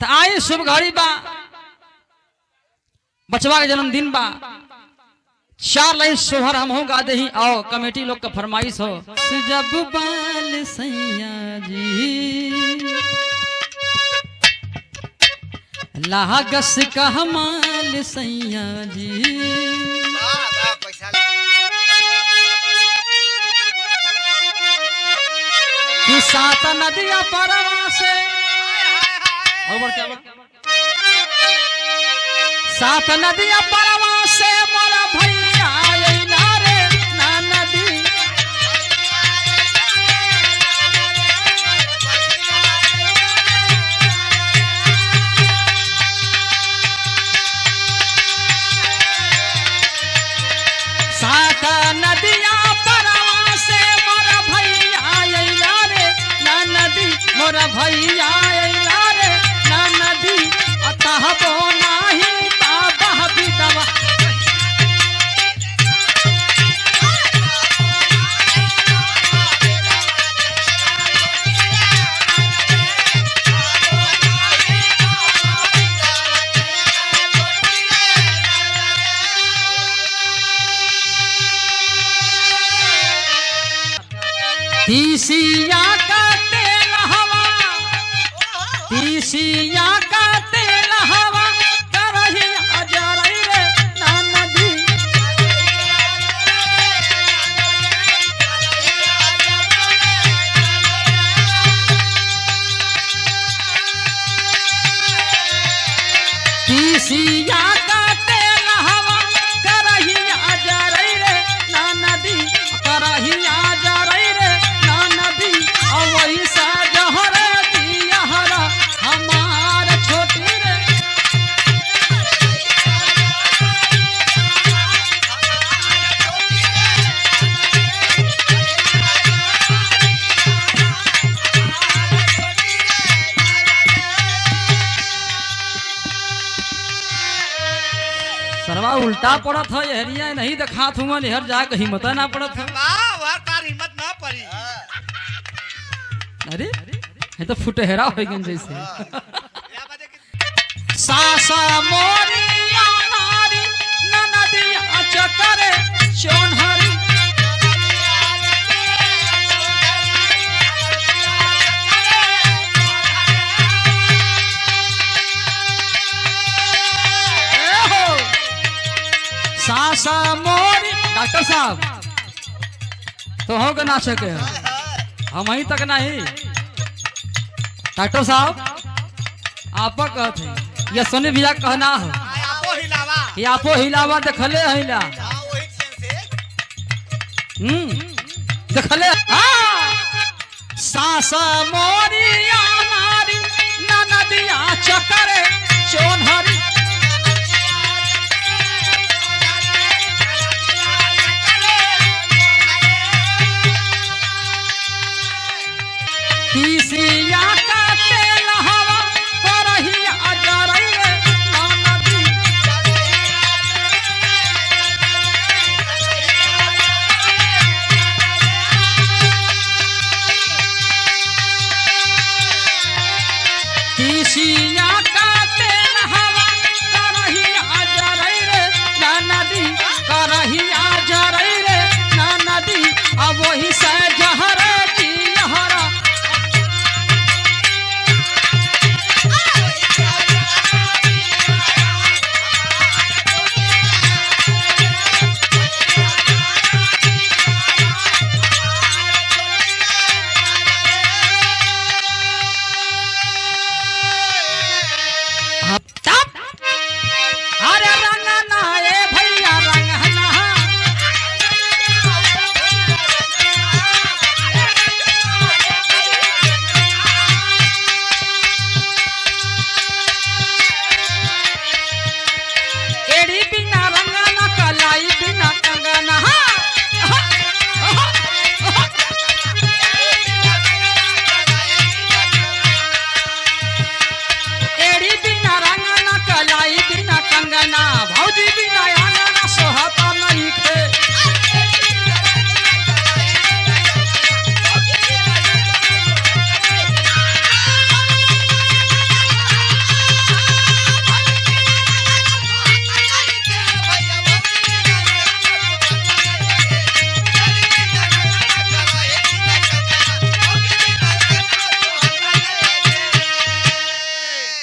तो आई शुभ घड़ी बा, बचवा के जन्मदिन बा, 4 लाइन सोहर हम हो गा दही। आओ कमेटी लोग का फरमाइश हो। जब बाल सैया जी लागस का माल सैया जी, कि 7 नदिया परवा से और क्या 7 नदिया परवा से मोरा भैया अइला रे ना नदी, सात नदिया परवा से मोरा भैया अइला रे ना नदी, मोरा भैया अइला रे ना नदी, अतः बो नाही ताबह बिदवा। तीसिया का तेल हवा, तीसिया का तेल हवा करही अजरई रे ना नदी, तीसिया का तेल हवा करही अजरई रे ना नदी, करही अजरई रे वही सा जहर दिया हरा हमार छोटी रे, सरवा उल्टा पड़त है हरिया नहीं देखा थूमा निहर जाके हिम्मत ना पड़त है। हिम्मत ना पड़ी। अरे ये तो फुटेहरा हो गई जैसे। सासा मोरिया नारी ननदिया चकरे चोनहरी, सासा मोरी डॉक्टर साहब तो हो गए ना सके हम वहीं तक नहीं। डॉक्टर साहब आप कहते ये सोने भैया कहना हो कि आपो हिलावा देखले हिला देखले सासा मोरिया नारी ननदिया चकरे चोनहरी, तीसिया का तेल हवा करही अजरई रे ना नदी, तीसिया का तेल हवा करही अजरई रे ना नदी, करही अजरई रे ना नदी, अब वही से